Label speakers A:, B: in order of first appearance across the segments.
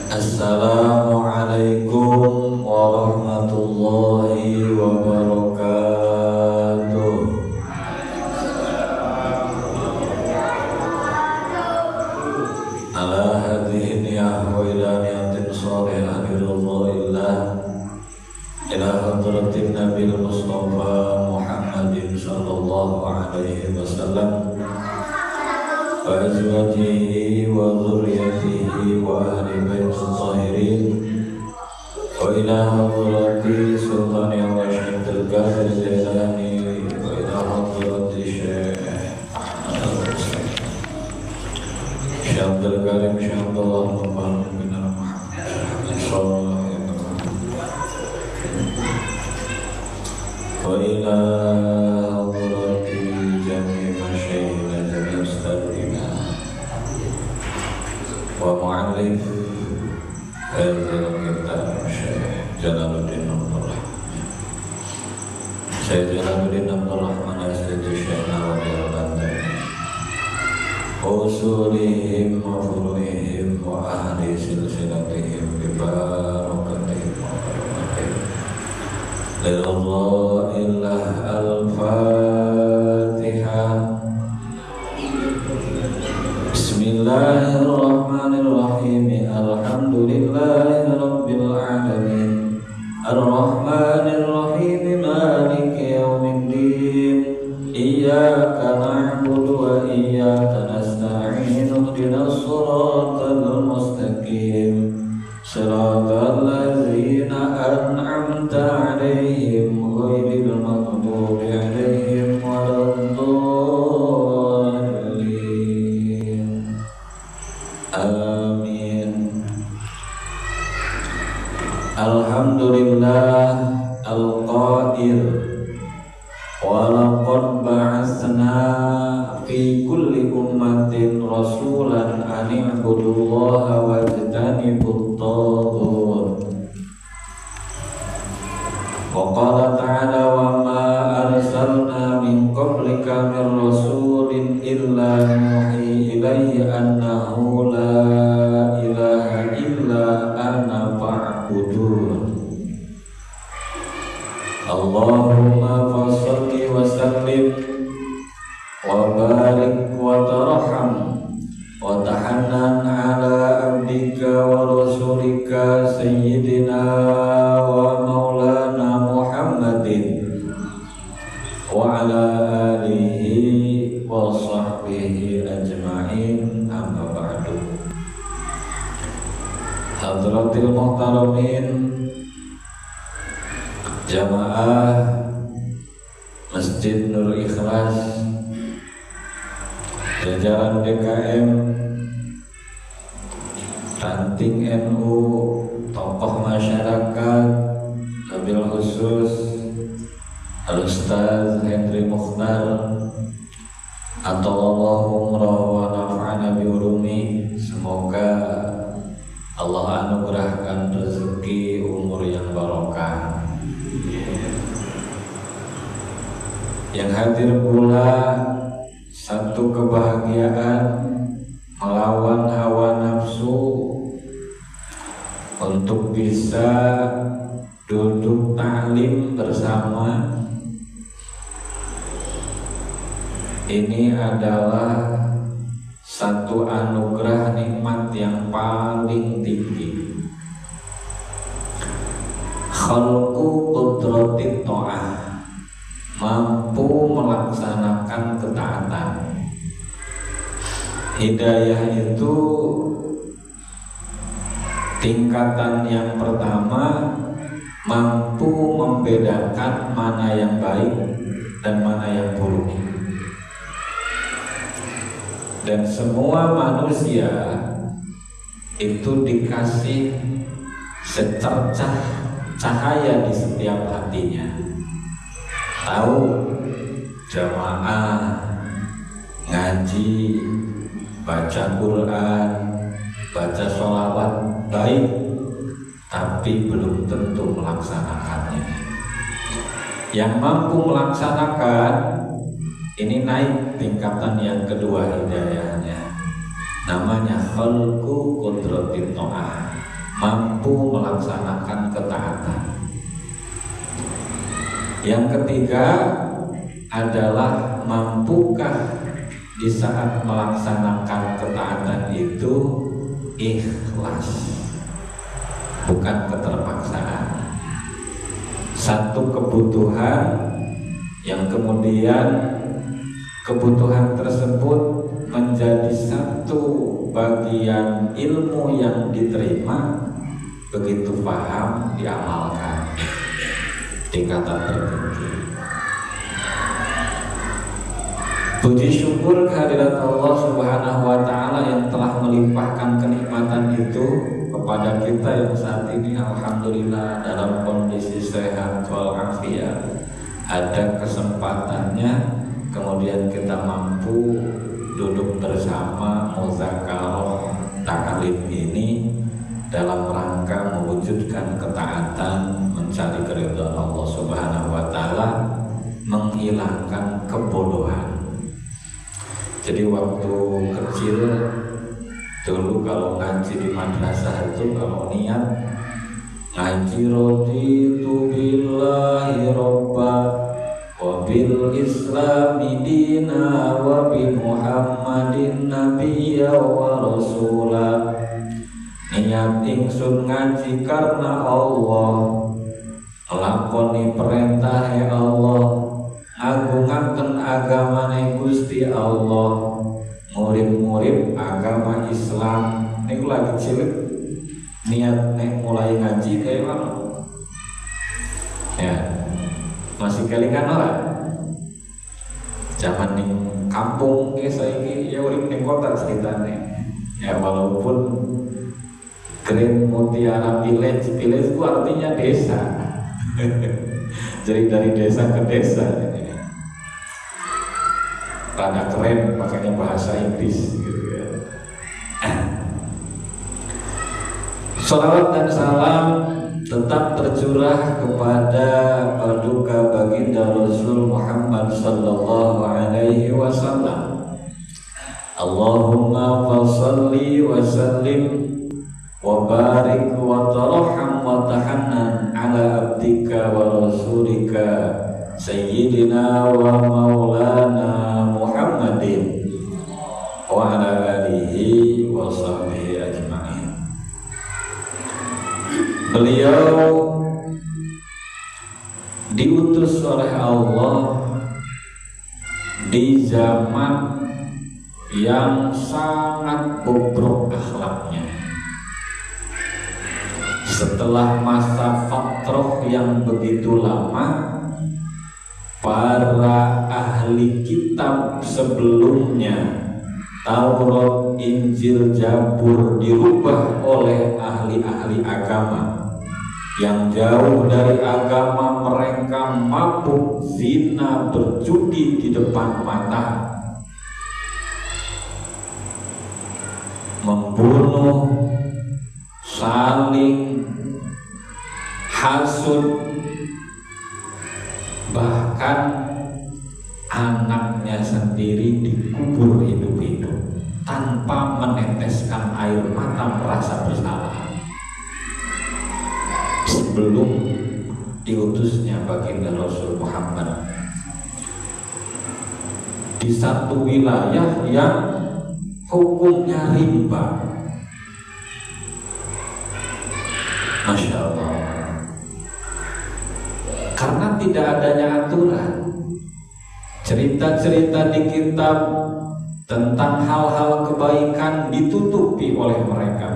A: Assalamualaikum warahmatullahi wabarakatuh. Ala hadhihi niyah wa ila niyatin salihah biridhanillah ila hadratin Nabil Mustafa Muhammadin sallallahu alaihi wasallam wa azwajihi wa dhurriyyatihi wa ahli baitil tahirin wa ila hadrati sultani wa syaikhil qadir Jailani wa ila hadrati Syekh Abdul Karim Syekh Abdullah Muhammad bin Muhammad sallallahu alaihi wa ila hadrati jami' masyayikhina jami' ustadzina wa mu'allif hadzal kitab Syekh Jalaluddin Abdul Rahman Syekh Jalaluddin Abdul Rahman As-Sidi Syekh Nawawi Al-Bantani usulihim wa furu'ihim wa ahli silsilatihim bibarakatihim wa barakatihim lillaillah al-fatihah. Bismillahirrahmanirrahim. Alhamdulillahi rabbil alamin ar-rahmanirrahim maliki yaumiddin iyyaka na'budu wa iyyaka nasta'in ihdinas siratal mustaqim siratal ladzina an'amta 'alaihim ghairil maghdubi 'alaihim waladdallin. Amin. Alhamdulillah al-qadir wa laqad ba'atsna fi kulli ummatin rasulan an i'budullaha wajtanibut taghut. Wa qala ta'ala wa ma arsalna min qablika min rasulin illa nuhi ilaihi annahu la ilaha illa ana fa'budun. Allahumma fassalli wa sallim wa barik wa tarham wa tahannan ala abdika wa rasulika sayyidina wa maulana Muhammadin wa ala alihi wa sahbihi ajma'in, amma ba'du. Hadratil muhtaramin jamaah Masjid Nur Ikhlas, jajaran DKM, ranting NU, tokoh masyarakat, wabil khusus Al-Ustaz Hendri Mukhtar atau Allah umrah wa nafa'ana biurumi. Semoga Allah anugerahkan rezeki umur yang barokah. Yang hadir pula satu kebahagiaan melawan hawa nafsu untuk bisa duduk ta'lim bersama. Ini adalah satu anugerah nikmat yang paling tinggi. Khalqu qudratit ta'ah, mampu melaksanakan ketaatan. Hidayah itu tingkatan yang pertama, mampu membedakan mana yang baik dan mana yang buruk. Dan semua manusia itu dikasih secercah cahaya di setiap hatinya. Tahu jamaah, ngaji, baca Quran, baca sholawat baik, tapi belum tentu melaksanakannya. Yang mampu melaksanakan ini naik tingkatan yang kedua hidayahnya, namanya khalqu qudratit ta'ah, mampu melaksanakan ketaatan. Yang ketiga adalah mampukah di saat melaksanakan ketaatan itu ikhlas, bukan keterpaksaan. Satu kebutuhan yang kemudian kebutuhan tersebut menjadi satu bagian ilmu yang diterima, begitu paham diamalkan, tingkatan tertinggi. Puji syukur kehadirat Allah Subhanahu wa Ta'ala yang telah melimpahkan kenikmatan itu kepada kita yang saat ini alhamdulillah dalam kondisi sehat walafiat, ada kesempatannya, kemudian kita mampu duduk bersama muzakarah ta'lim ini dalam rangka mewujudkan ketaatan, mencari keridhaan Allah Subhanahu wa Ta'ala, menghilangkan kebodohan. Jadi waktu kecil dulu kalau ngaji di madrasah itu, kalau niat ngaji raditu billahi robba wa bil islami dina wa bi muhammadin nabiyya wa rasula, niat ingsun ngaji karena Allah, lakoni perintah ya Allah, agungaken agamane Gusti Allah, murid-murid agama Islam. Niku lagi cilik niat nek mulai ngaji kayak mana? Ya, masih kelingan ora? Zaman ning kampung saiki ya urip ning kota ceritane. Ya walaupun Grand Mutiara Village itu artinya desa. Jadi dari desa ke desa. Rada keren makanya bahasa Inggris gitu ya. Salawat dan salam tetap tercurah kepada paduka baginda Rasul Muhammad sallallahu alaihi wasallam. Allahumma fassalli wa sallim wa barik wa tarham wa tahannan ala abdika wa rasulika sayyidina wa maulana Muhammadin wa ala alihi wa sahbihi ajma'in. Beliau diutus oleh Allah di zaman yang sangat bobrok akhlaknya. Setelah masa fatrah yang begitu lama, para ahli kitab sebelumnya, Taurat, Injil, Zabur, dirubah oleh ahli-ahli agama yang jauh dari agama. Mereka mabuk, zina, berjudi di depan mata, membunuh, saling hasud, bahkan anaknya sendiri dikubur hidup-hidup tanpa meneteskan air mata merasa bersalah sebelum diutusnya baginda Rasul Muhammad di satu wilayah yang hukumnya riba. Masya Allah. Karena tidak adanya aturan, cerita-cerita di kitab tentang hal-hal kebaikan ditutupi oleh mereka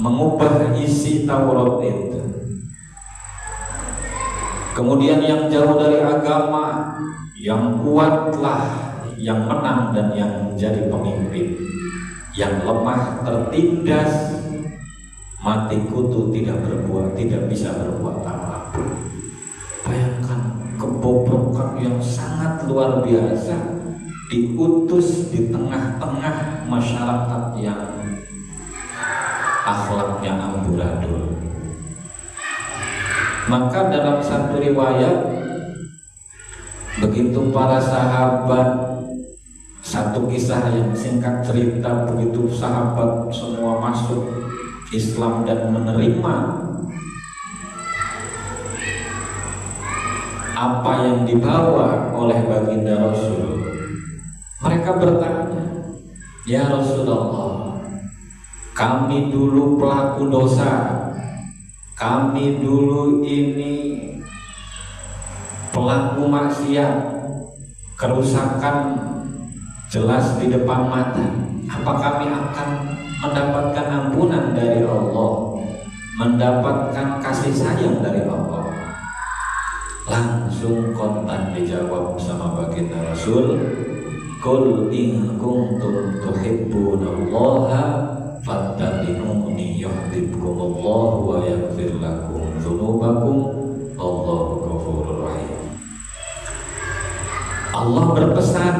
A: mengubah isi Taurat itu. Kemudian yang jauh dari agama, yang kuatlah yang menang dan yang menjadi pemimpin. Yang lemah tertindas, mati kutu, tidak bisa berbuat apapun. Bayangkan kebobrokan yang sangat luar biasa diutus di tengah-tengah masyarakat yang akhlaknya amburadul. Maka dalam satu riwayat, begitu para sahabat, satu kisah yang singkat cerita, begitu sahabat semua masuk Islam dan menerima apa yang dibawa oleh baginda Rasul, mereka bertanya, "Ya Rasulullah, kami dulu pelaku dosa, kami dulu ini pelaku maksiat, kerusakan jelas di depan mata. Apa kami akan mendapatkan ampunan dari Allah, mendapatkan kasih sayang dari Allah?" Langsung kontan dijawab sama baginda Rasul, "Qul in kuntum tuhibbunallaha fattabi'uni yuhibbukumullahu wa yaghfir lakum dzunubakum wallahu ghafurur rahim." Allah berpesan,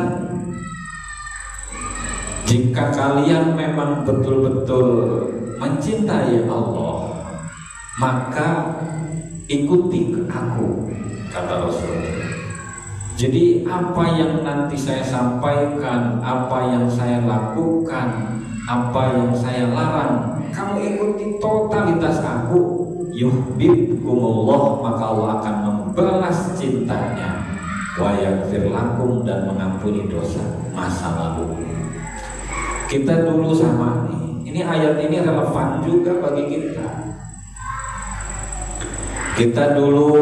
A: jika kalian memang betul-betul mencintai Allah, maka ikuti aku, kata Rasul. Jadi apa yang nanti saya sampaikan, apa yang saya lakukan, apa yang saya larang, kamu ikuti totalitas aku, yuhibbukumullah, maka Allah akan membalas cintanya, wa yaghfir lakum, dan mengampuni dosa masa lalu. Kita dulu sama nih, ini ayat ini relevan juga bagi kita. Kita dulu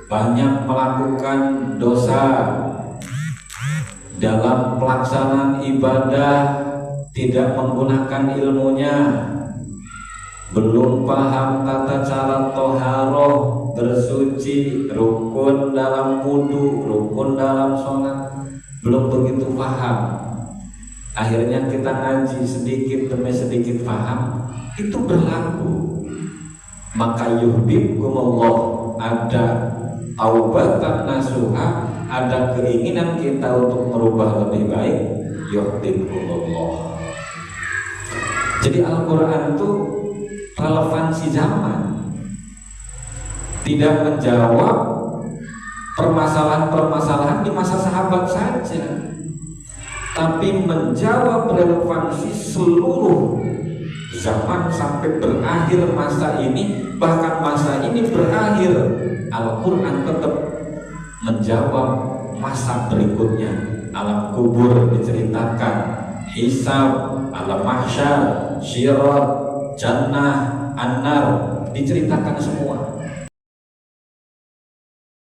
A: banyak melakukan dosa dalam pelaksanaan ibadah, tidak menggunakan ilmunya, belum paham tata cara toharoh, bersuci, rukun dalam wudu, rukun dalam sholat, belum begitu paham. Akhirnya kita ngaji sedikit demi sedikit paham, itu berlaku. Maka yuhibbukumullah, ada taubatan nasuha, ada keinginan kita untuk merubah lebih baik, yuhibbukumullah. Jadi Al-Quran itu relevansi zaman, tidak menjawab permasalahan-permasalahan di masa sahabat saja, tapi menjawab relevansi seluruh zaman sampai berakhir masa ini. Bahkan masa ini berakhir, Al-Quran tetap menjawab masa berikutnya. Alam kubur diceritakan, hisab, alam mahsyar, syirat, jannah, an-nar, diceritakan semua.